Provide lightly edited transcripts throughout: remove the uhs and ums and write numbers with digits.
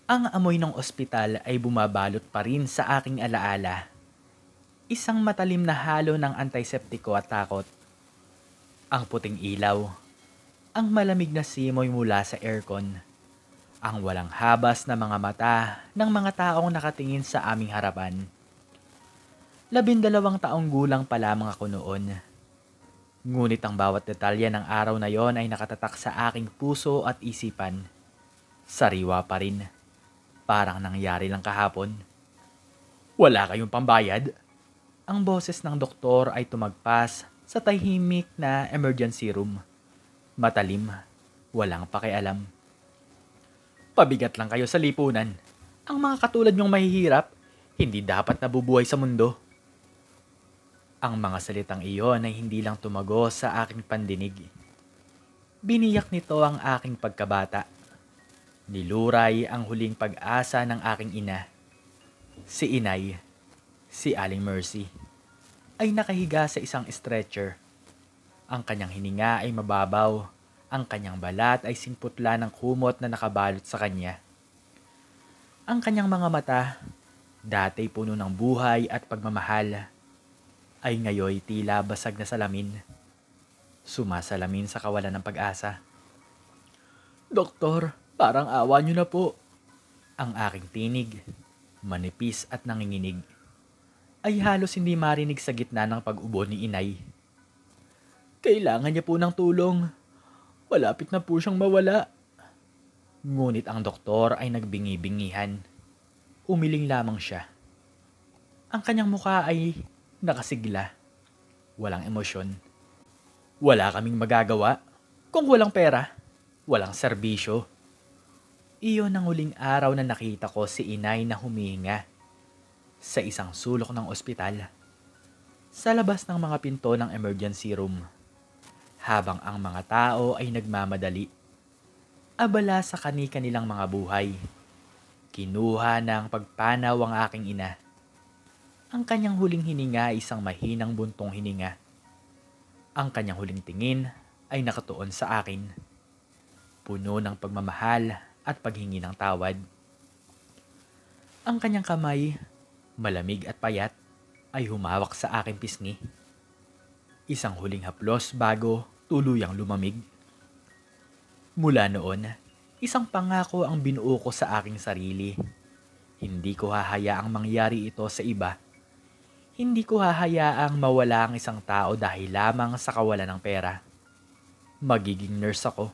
Ang amoy ng ospital ay bumabalot pa rin sa aking alaala. Isang matalim na halo ng antiseptiko at takot. Ang puting ilaw. Ang malamig na simoy mula sa aircon. Ang walang habas na mga mata ng mga taong nakatingin sa aming harapan. 12 taong gulang pa lamang ako noon. Ngunit ang bawat detalye ng araw na yon ay nakatatak sa aking puso at isipan. Sariwa pa rin. Parang nangyari lang kahapon. Wala kayong pambayad? Ang boses ng doktor ay tumagpas sa tahimik na emergency room. Matalim. Walang pakialam. Pabigat lang kayo sa lipunan. Ang mga katulad nyong mahihirap, hindi dapat nabubuhay sa mundo. Ang mga salitang iyon ay hindi lang tumagos sa aking pandinig. Biniyak nito ang aking pagkabata. Niluray ang huling pag-asa ng aking ina. Si Inay, si Aling Mercy, ay nakahiga sa isang stretcher. Ang kanyang hininga ay mababaw. Ang kanyang balat ay sinputla ng kumot na nakabalot sa kanya. Ang kanyang mga mata, dati puno ng buhay at pagmamahal, ay ngayoy tila basag na salamin. Sumasalamin sa kawalan ng pag-asa. Doktor, parang awa niyo na po. Ang aking tinig, manipis at nanginginig, ay halos hindi marinig sa gitna ng pag-ubo ni Inay. Kailangan niya po ng tulong. Malapit na po siyang mawala. Ngunit ang doktor ay nagbingi-bingihan. Umiling lamang siya. Ang kanyang mukha ay nakasigla. Walang emosyon. Wala kaming magagawa. Kung walang pera, walang serbisyo. Iyon ang huling araw na nakita ko si Inay na humihinga sa isang sulok ng ospital, sa labas ng mga pinto ng emergency room, habang ang mga tao ay nagmamadali, abala sa kani-kanilang mga buhay. Kinuha ng pagpanaw ang aking ina. Ang kanyang huling hininga ay isang mahinang buntong hininga. Ang kanyang huling tingin ay nakatuon sa akin, puno ng pagmamahal at paghingi ng tawad. Ang kanyang kamay, malamig at payat, ay humawak sa aking pisngi. Isang huling haplos bago tuluyang lumamig. Mula noon, isang pangako ang binuo ko sa aking sarili. Hindi ko hahayaang mangyari ito sa iba. Hindi ko hahayaang mawala ang isang tao dahil lamang sa kawalan ng pera. Magiging nurse ako.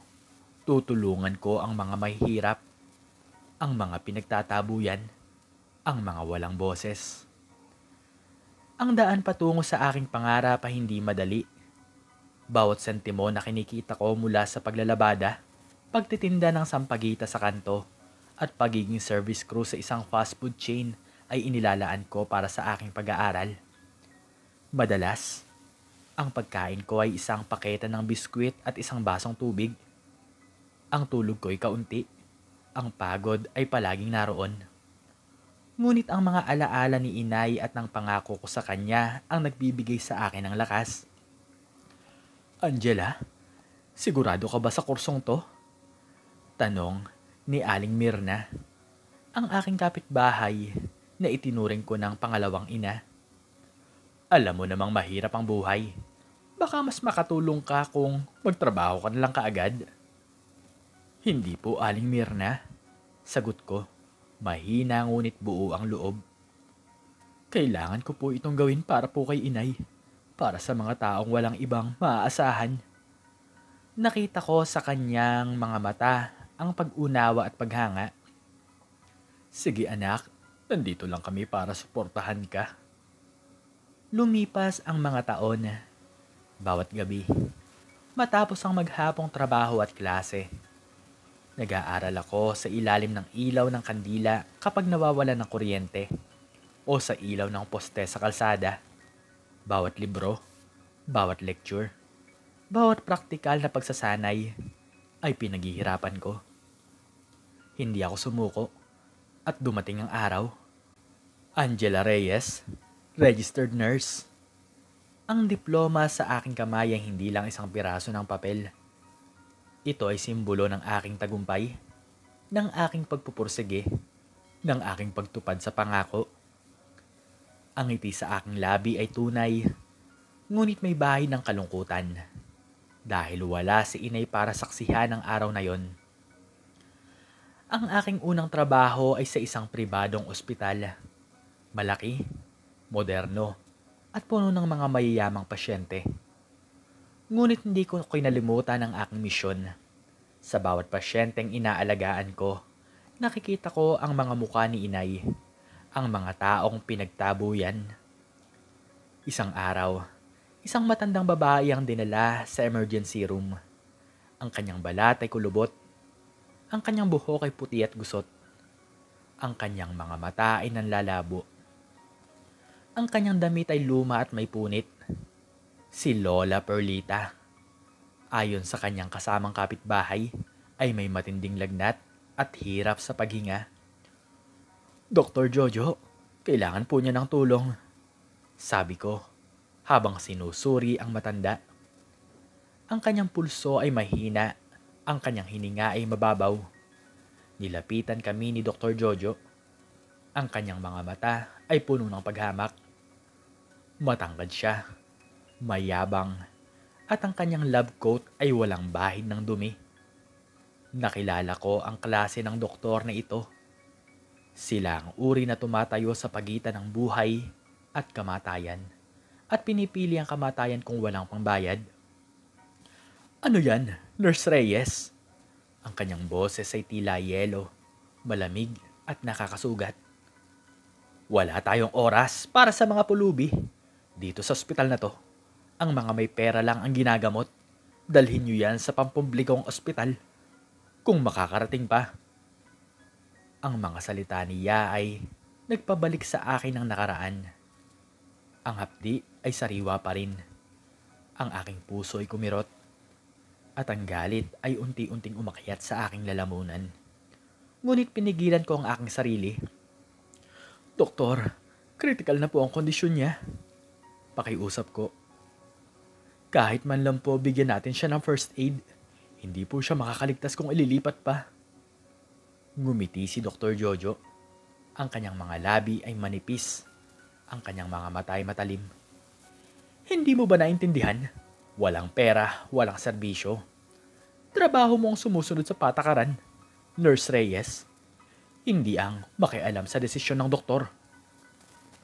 Tutulungan ko ang mga mahihirap, ang mga pinagtatabuyan, ang mga walang boses. Ang daan patungo sa aking pangarap ay hindi madali. Bawat sentimo na kinikita ko mula sa paglalabada, pagtitinda ng sampagita sa kanto, at pagiging service crew sa isang fast food chain ay inilalaan ko para sa aking pag-aaral. Madalas, ang pagkain ko ay isang paketa ng biskwit at isang basong tubig. Ang tulog ko ay kaunti. Ang pagod ay palaging naroon. Ngunit ang mga alaala ni Inay at ng pangako ko sa kanya ang nagbibigay sa akin ng lakas. Angela, sigurado ka ba sa kursong to? Tanong ni Aling Mirna, ang aking kapitbahay na itinuring ko ng pangalawang ina. Alam mo namang mahirap ang buhay. Baka mas makatulong ka kung magtrabaho ka na lang kaagad. Hindi po, Aling Mirna. Sagot ko, mahina ngunit buo ang loob. Kailangan ko po itong gawin para po kay Inay. Para sa mga taong walang ibang maaasahan. Nakita ko sa kanyang mga mata ang pag-unawa at paghanga. Sige anak, nandito lang kami para suportahan ka. Lumipas ang mga taon. Bawat gabi, matapos ang maghapong trabaho at klase, nag-aaral ako sa ilalim ng ilaw ng kandila kapag nawawalan ng kuryente o sa ilaw ng poste sa kalsada. Bawat libro, bawat lecture, bawat praktikal na pagsasanay ay pinaghihirapan ko. Hindi ako sumuko at dumating ang araw. Angela Reyes, registered nurse. Ang diploma sa aking kamay ay hindi lang isang piraso ng papel. Ito ay simbolo ng aking tagumpay, ng aking pagpupursige, ng aking pagtupad sa pangako. Ang ngiti sa aking labi ay tunay, ngunit may bahid ng kalungkutan. Dahil wala si inay para saksihan ng araw na yon. Ang aking unang trabaho ay sa isang pribadong ospital. Malaki, moderno, at puno ng mga mayayamang pasyente. Ngunit hindi ko kinalimutan ang aking misyon. Sa bawat pasyenteng inaalagaan ko, nakikita ko ang mga mukha ni inay, ang mga taong pinagtabuyan. Isang araw, isang matandang babae ang dinala sa emergency room. Ang kanyang balat ay kulubot. Ang kanyang buhok ay puti at gusot. Ang kanyang mga mata ay nanlalabo. Ang kanyang damit ay luma at may punit. Si Lola Perlita. Ayon sa kanyang kasamang kapitbahay, ay may matinding lagnat at hirap sa paghinga. Dr. Jojo, kailangan po niya ng tulong. Sabi ko, habang sinusuri ang matanda. Ang kanyang pulso ay mahina, ang kanyang hininga ay mababaw. Nilapitan kami ni Dr. Jojo. Ang kanyang mga mata ay puno ng paghamak. Matangkad siya, mayabang, at ang kanyang lab coat ay walang bahid ng dumi. Nakilala ko ang klase ng doktor na ito. Sila ang uri na tumatayo sa pagitan ng buhay at kamatayan, at pinipili ang kamatayan kung walang pangbayad. Ano yan, Nurse Reyes? Ang kanyang boses ay tila yelo, malamig at nakakasugat. Wala tayong oras para sa mga pulubi. Dito sa ospital na to, ang mga may pera lang ang ginagamot. Dalhin niyo yan sa pampublikong ospital. Kung makakarating pa. Ang mga salita niya ay nagpabalik sa akin ng nakaraan. Ang hapdi ay sariwa pa rin. Ang aking puso ay kumirot. At ang galit ay unti-unting umakyat sa aking lalamunan. Ngunit pinigilan ko ang aking sarili. Doktor, critical na po ang kondisyon niya. Pakiusap ko. Kahit man lang po bigyan natin siya ng first aid, hindi po siya makakaligtas kung ililipat pa. Ngumiti si Dr. Jojo. Ang kanyang mga labi ay manipis. Ang kanyang mga mata ay matalim. Hindi mo ba naintindihan? Walang pera, walang serbisyo. Trabaho mo ang sumusunod sa patakaran, Nurse Reyes. Hindi ang makialam sa desisyon ng doktor.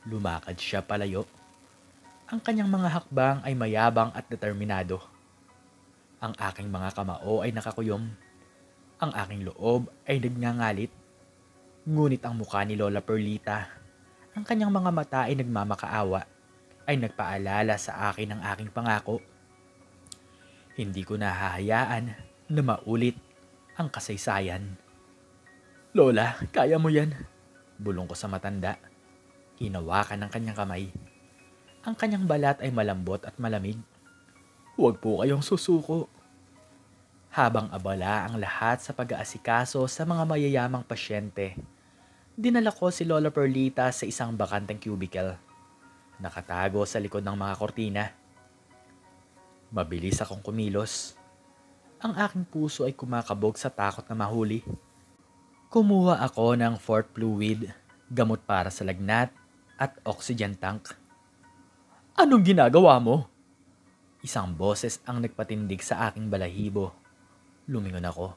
Lumakad siya palayo. Ang kanyang mga hakbang ay mayabang at determinado. Ang aking mga kamao ay nakakuyom. Ang aking loob ay nagngangalit. Ngunit ang mukha ni Lola Perlita, ang kanyang mga mata ay nagmamakaawa, ay nagpaalala sa akin ng aking pangako. Hindi ko nahahayaan na maulit ang kasaysayan. Lola, kaya mo yan. Bulong ko sa matanda. Hinawakan ng kanyang kamay. Ang kanyang balat ay malambot at malamig. Huwag po kayong susuko. Habang abala ang lahat sa pag-aasikaso sa mga mayayamang pasyente, dinala ko si Lola Perlita sa isang bakanteng cubicle. Nakatago sa likod ng mga kortina. Mabilis akong kumilos. Ang aking puso ay kumakabog sa takot na mahuli. Kumuha ako ng fourth fluid, gamot para sa lagnat, at oxygen tank. Anong ginagawa mo? Isang boses ang nagpatindig sa aking balahibo. Lumingon ako.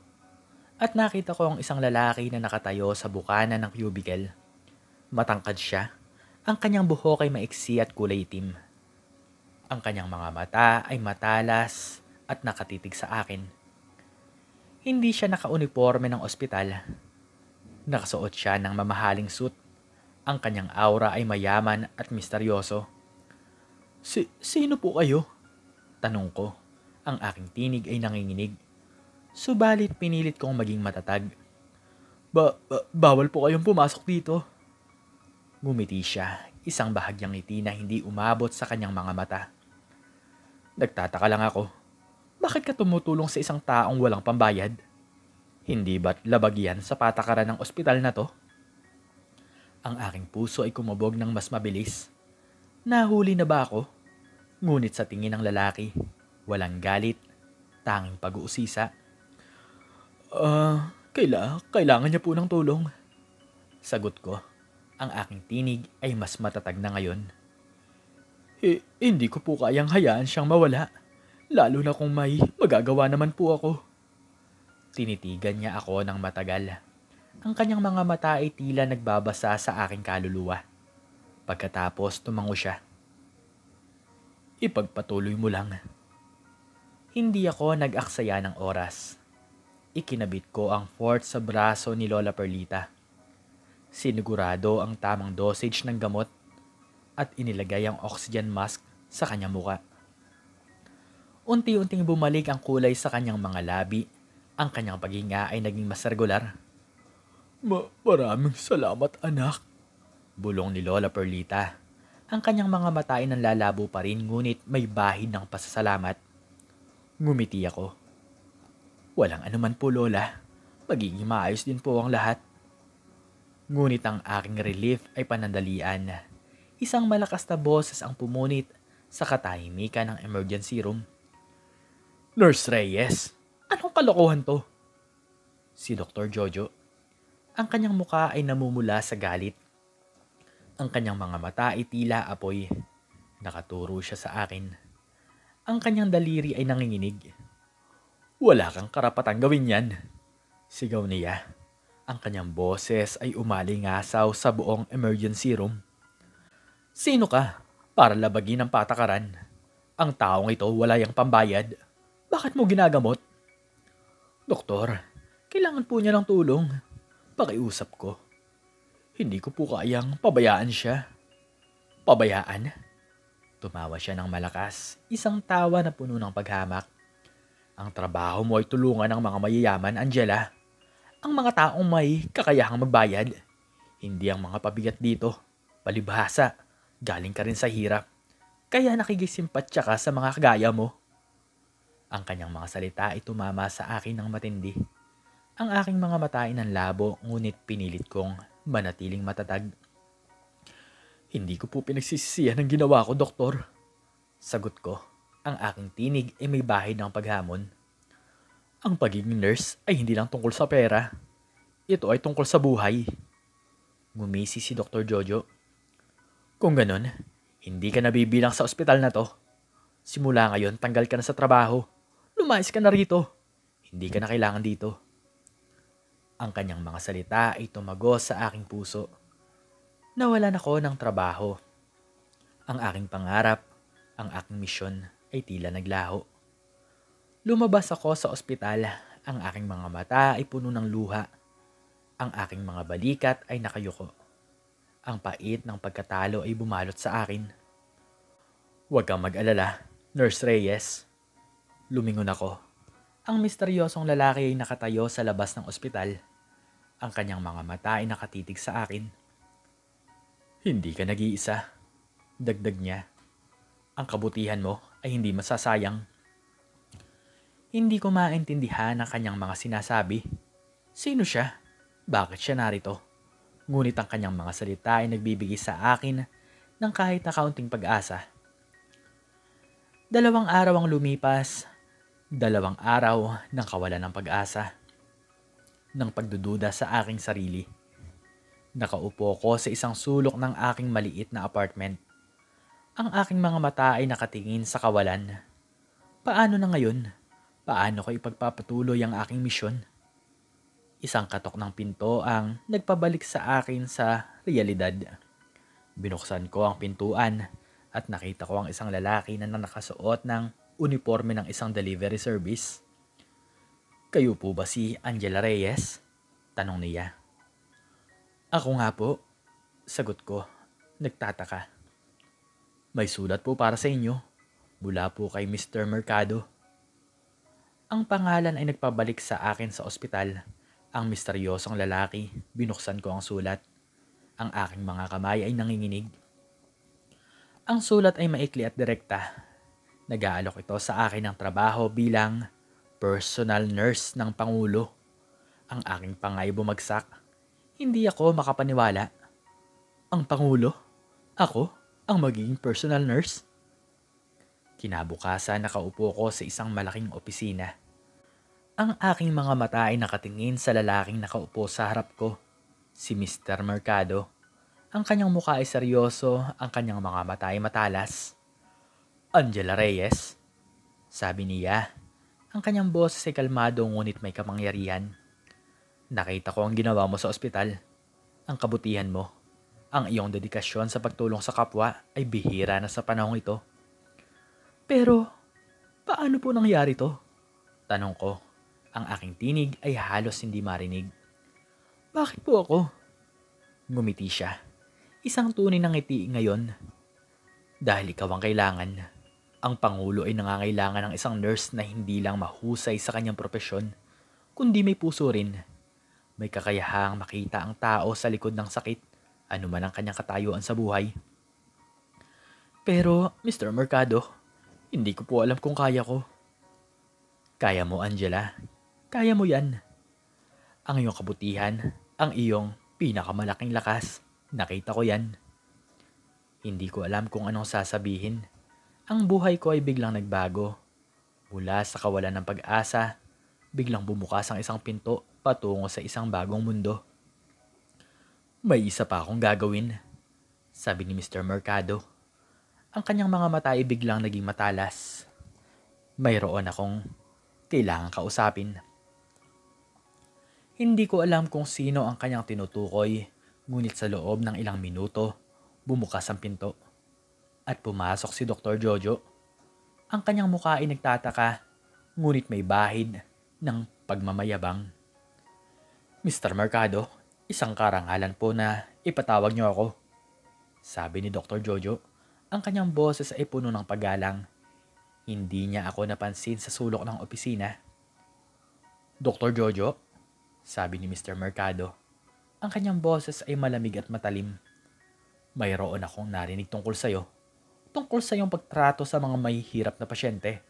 At nakita ko ang isang lalaki na nakatayo sa bukana ng cubicle. Matangkad siya. Ang kanyang buhok ay maiksi at kulay itim. Ang kanyang mga mata ay matalas at nakatitig sa akin. Hindi siya nakauniforme ng ospital. Nakasuot siya ng mamahaling suit. Ang kanyang aura ay mayaman at misteryoso. Sino po kayo? Tanong ko. Ang aking tinig ay nanginginig. Subalit pinilit kong maging matatag. Bawal po kayong pumasok dito. Ngumiti siya, isang bahagyang ngiti na hindi umabot sa kanyang mga mata. Nagtataka lang ako. Bakit ka tumutulong sa isang taong walang pambayad? Hindi ba't labag yan sa patakaran ng ospital na to? Ang aking puso ay kumabog ng mas mabilis. Nahuli na ba ako? Ngunit sa tingin ng lalaki, walang galit, tanging pag-uusisa. Kailangan niya po ng tulong. Sagot ko. Ang aking tinig ay mas matatag na ngayon. Hindi ko po kayang hayaan siyang mawala. Lalo na kung may magagawa naman po ako. Tinitigan niya ako ng matagal. Ang kanyang mga mata ay tila nagbabasa sa aking kaluluwa. Pagkatapos tumango siya. Ipagpatuloy mo lang. Hindi ako nag-aksaya ng oras. Ikinabit ko ang fort sa braso ni Lola Perlita. Sinigurado ang tamang dosage ng gamot at inilagay ang oxygen mask sa kanyang muka. Unti-unting bumalik ang kulay sa kanyang mga labi. Ang kanyang paghinga ay naging mas regular. Maraming salamat, anak. Bulong ni Lola Perlita. Ang kanyang mga mata ay nanlalabo pa rin ngunit may bahid ng pasasalamat. Ngumiti ako. Walang anuman po, Lola. Magiging maayos din po ang lahat. Ngunit ang aking relief ay panandalian. Isang malakas na boses ang pumunit sa katahimikan ng emergency room. Nurse Reyes, anong kalokohan to? Si Dr. Jojo. Ang kanyang muka ay namumula sa galit. Ang kanyang mga mata ay tila apoy. Nakaturo siya sa akin. Ang kanyang daliri ay nanginginig. Wala kang karapatang gawin yan. Sigaw niya. Ang kanyang boses ay umalingasaw sa buong emergency room. Sino ka para labagin ang patakaran? Ang taong ito wala yang pambayad. Bakit mo ginagamot? Doktor, kailangan po niya ng tulong. Pakiusap ko. Hindi ko po kayang pabayaan siya. Pabayaan? Tumawa siya ng malakas, isang tawa na puno ng paghamak. Ang trabaho mo ay tulungan ng mga mayayaman, Angela. Ang mga taong may kakayahang magbayad. Hindi ang mga pabigat dito. Palibhasa, galing ka rin sa hirap. Kaya nakikisimpatya ka sa mga kagaya mo. Ang kanyang mga salita ay tumama sa akin ng matindi. Ang aking mga mata ay nanlabo ngunit pinilit kong manatiling matatag. Hindi ko po pinagsisisihan ang ginawa ko, doktor. Sagot ko. Ang aking tinig ay may bahid ng paghamon. Ang pagiging nurse ay hindi lang tungkol sa pera. Ito ay tungkol sa buhay. Ngumisi si Dr. Jojo. Kung ganun, hindi ka nabibilang sa ospital na to. Simula ngayon, tanggal ka na sa trabaho. Lumayas ka na rito. Hindi ka na kailangan dito. Ang kanyang mga salita ay tumagos sa aking puso. Nawalan ako ng trabaho. Ang aking pangarap, ang aking misyon ay tila naglaho. Lumabas ako sa ospital. Ang aking mga mata ay puno ng luha. Ang aking mga balikat ay nakayuko. Ang pait ng pagkatalo ay bumalot sa akin. Huwag kang mag-alala, Nurse Reyes. Lumingon ako. Ang misteryosong lalaki ay nakatayo sa labas ng ospital. Ang kanyang mga mata ay nakatitig sa akin. Hindi ka nag-iisa. Dagdag niya. Ang kabutihan mo ay hindi masasayang. Hindi ko maintindihan ang kanyang mga sinasabi. Sino siya? Bakit siya narito? Ngunit ang kanyang mga salita ay nagbibigay sa akin ng kahit na kaunting pag-asa. 2 araw ang lumipas. 2 araw ng kawalan ng pag-asa. Ng pagdududa sa aking sarili. Nakaupo ko sa isang sulok ng aking maliit na apartment. Ang aking mga mata ay nakatingin sa kawalan. Paano na ngayon? Paano ko ipagpapatuloy ang aking misyon? Isang katok ng pinto ang nagpabalik sa akin sa realidad. Binuksan ko ang pintuan at nakita ko ang isang lalaki na nakasuot ng uniforme ng isang delivery service. Kayo po ba si Angela Reyes? Tanong niya. Ako nga po. Sagot ko. Nagtataka. May sulat po para sa inyo. Mula po kay Mr. Mercado. Ang pangalan ay nagpabalik sa akin sa ospital. Ang misteryosong lalaki, binuksan ko ang sulat. Ang aking mga kamay ay nanginginig. Ang sulat ay maikli at direkta. Nag-aalok ito sa akin ng trabaho bilang personal nurse ng Pangulo. Ang aking pangay bumagsak. Hindi ako makapaniwala. Ang Pangulo? Ako? Ang magiging personal nurse? Kinabukasan nakaupo ko sa isang malaking opisina. Ang aking mga mata ay nakatingin sa lalaking nakaupo sa harap ko, si Mr. Mercado. Ang kanyang mukha ay seryoso, ang kanyang mga mata ay matalas. Angela Reyes, sabi niya. Ang kanyang boses ay kalmado ngunit may kapangyarihan. Nakita ko ang ginawa mo sa ospital. Ang kabutihan mo, ang iyong dedikasyon sa pagtulong sa kapwa ay bihira na sa panahong ito. Pero, paano po nangyari to? Tanong ko. Ang aking tinig ay halos hindi marinig. Bakit po ako? Ngumiti siya. Isang tunay ng ngiti ngayon. Dahil ikaw ang kailangan. Ang Pangulo ay nangangailangan ng isang nurse na hindi lang mahusay sa kanyang propesyon, kundi may puso rin. May kakayahang makita ang tao sa likod ng sakit, anuman ang kanyang katayuan sa buhay. Pero, Mr. Mercado, hindi ko po alam kung kaya ko. Kaya mo, Angela. Kaya mo yan. Ang iyong kabutihan, ang iyong pinakamalaking lakas. Nakita ko yan. Hindi ko alam kung anong sasabihin. Ang buhay ko ay biglang nagbago. Mula sa kawalan ng pag-asa, biglang bumukas ang isang pinto patungo sa isang bagong mundo. May isa pa akong gagawin, sabi ni Mr. Mercado. Ang kanyang mga mata ay biglang naging matalas. Mayroon akong kailangang kausapin. Hindi ko alam kung sino ang kanyang tinutukoy, ngunit sa loob ng ilang minuto, bumukas ang pinto. At pumasok si Dr. Jojo. Ang kanyang mukha ay nagtataka, ngunit may bahid ng pagmamayabang. Mr. Mercado, isang karangalan po na ipatawag niyo ako, sabi ni Dr. Jojo. Ang kanyang boses ay puno ng paggalang. Hindi niya ako napansin sa sulok ng opisina. Dr. Jojo, sabi ni Mr. Mercado. Ang kanyang boses ay malamig at matalim. Mayroon akong narinig tungkol sa'yo. Tungkol sa iyong pagtrato sa mga mahihirap na pasyente.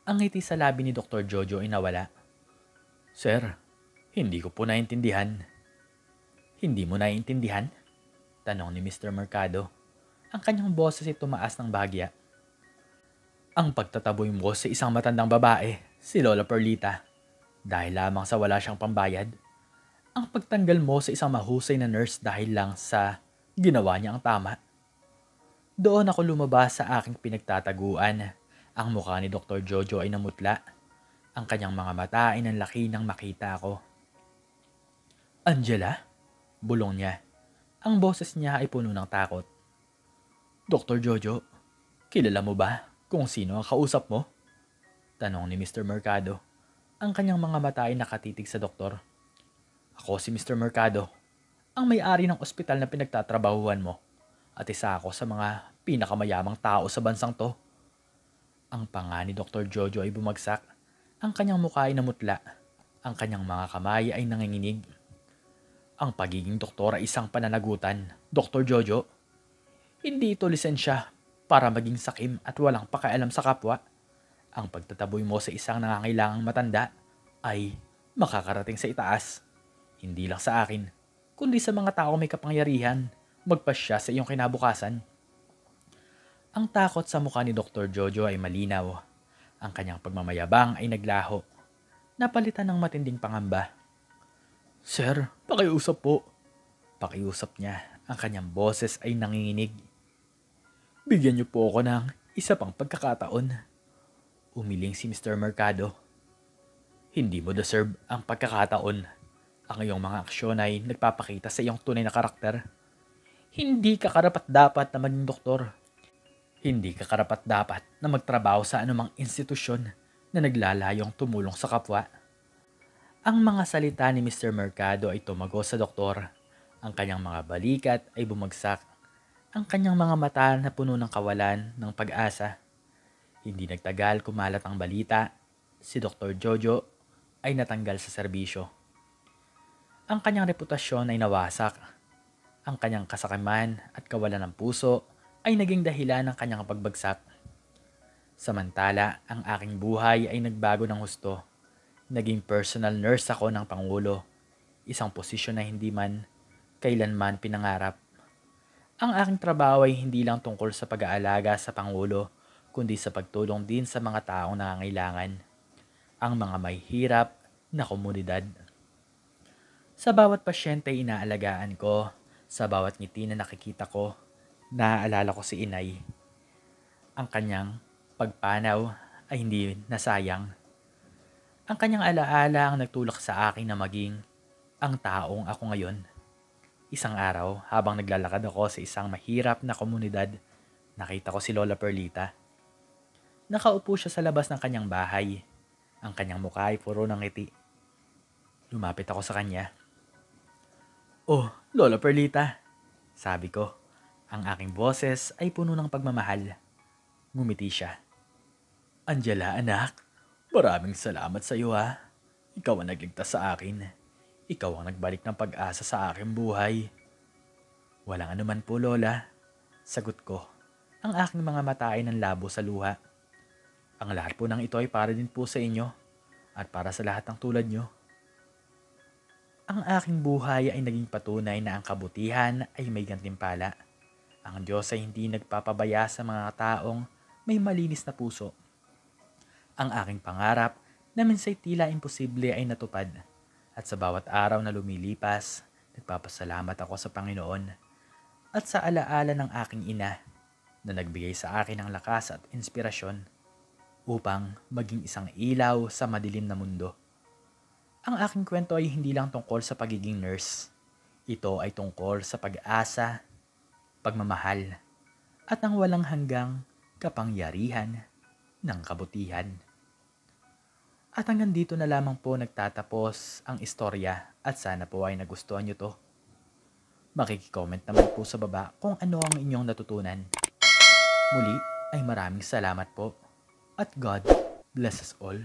Ang ngiti sa labi ni Dr. Jojo ay nawala. Sir, hindi ko po naintindihan. Hindi mo naintindihan? Tanong ni Mr. Mercado. Ang kanyang boses ay tumaas ng bahagya. Ang pagtataboy mo sa isang matandang babae, si Lola Perlita, dahil lamang sa wala siyang pambayad. Ang pagtanggal mo sa isang mahusay na nurse dahil lang sa ginawa niya ang tama. Doon ako lumabas sa aking pinagtataguan. Ang mukha ni Dr. Jojo ay namutla. Ang kanyang mga mata ay nanlaki nang makita ako. Angela? Bulong niya. Ang boses niya ay puno ng takot. Dr. Jojo, kilala mo ba kung sino ang kausap mo? Tanong ni Mr. Mercado. Ang kanyang mga mata ay nakatitig sa doktor. Ako si Mr. Mercado, ang may-ari ng ospital na pinagtatrabahuhan mo. At isa ako sa mga pinakamayamang tao sa bansang to. Ang panga ni Dr. Jojo ay bumagsak. Ang kanyang mukha ay namutla. Ang kanyang mga kamay ay nanginginig. Ang pagiging doktor ay isang pananagutan, Dr. Jojo. Hindi ito lisensya para maging sakim at walang pakialam sa kapwa. Ang pagtataboy mo sa isang nangangailangang matanda ay makakarating sa itaas. Hindi lang sa akin, kundi sa mga tao may kapangyarihan. Magpasya sa iyong kinabukasan. Ang takot sa mukha ni Dr. Jojo ay malinaw. Ang kanyang pagmamayabang ay naglaho. Napalitan ng matinding pangamba. Sir, pakiusap po. Pakiusap niya. Ang kanyang boses ay nanginginig. Bigyan niyo po ako ng isa pang pagkakataon. Umiling si Mr. Mercado. Hindi mo deserve ang pagkakataon. Ang iyong mga aksyon ay nagpapakita sa iyong tunay na karakter. Hindi ka karapat-dapat na maging doktor. Hindi ka karapat-dapat na magtrabaho sa anumang institusyon na naglalayong tumulong sa kapwa. Ang mga salita ni Mr. Mercado ay tumago sa doktor. Ang kanyang mga balikat ay bumagsak. Ang kanyang mga mata na puno ng kawalan ng pag-asa. Hindi nagtagal kumalat ang balita. Si Dr. Jojo ay natanggal sa serbisyo. Ang kanyang reputasyon ay nawasak. Ang kanyang kasakiman at kawalan ng puso ay naging dahilan ng kanyang pagbagsak. Samantala, ang aking buhay ay nagbago ng husto. Naging personal nurse ako ng Pangulo. Isang posisyon na hindi man kailanman pinangarap. Ang aking trabaho ay hindi lang tungkol sa pag-aalaga sa Pangulo, kundi sa pagtulong din sa mga taong nangangailangan. ang mga may hirap na komunidad. Sa bawat pasyente inaalagaan ko, sa bawat ngiti na nakikita ko, naaalala ko si inay. Ang kanyang pagpanaw ay hindi nasayang. Ang kanyang alaala ang nagtulak sa akin na maging ang taong ako ngayon. Isang araw, habang naglalakad ako sa isang mahirap na komunidad, nakita ko si Lola Perlita. Nakaupo siya sa labas ng kanyang bahay. Ang kanyang mukha ay puro ng ngiti. Lumapit ako sa kanya. "Oh, Lola Perlita," sabi ko. Ang aking boses ay puno ng pagmamahal. Ngumiti siya. "Angela, anak, maraming salamat sa iyo ha. Ikaw ang nagligtas sa akin. Ikaw ang nagbalik ng pag-asa sa aking buhay." "Walang anuman po, Lola," sagot ko. Ang aking mga mata ay nanlabo sa luha. "Ang lahat po ng ito ay para din po sa inyo at para sa lahat ng tulad nyo. Ang aking buhay ay naging patunay na ang kabutihan ay may gantimpala. Ang Diyos ay hindi nagpapabaya sa mga taong may malinis na puso. Ang aking pangarap na minsay tila imposible ay natupad. At sa bawat araw na lumilipas, nagpapasalamat ako sa Panginoon at sa alaala ng aking ina na nagbigay sa akin ng lakas at inspirasyon upang maging isang ilaw sa madilim na mundo. Ang aking kwento ay hindi lang tungkol sa pagiging nurse. Ito ay tungkol sa pag-asa, pagmamahal, at ang walang hanggang kapangyarihan ng kabutihan. At hanggang dito na lamang po nagtatapos ang istorya at sana po ay nagustuhan nyo to. Makikicomment naman po sa baba kung ano ang inyong natutunan. Muli ay maraming salamat po at God bless us all.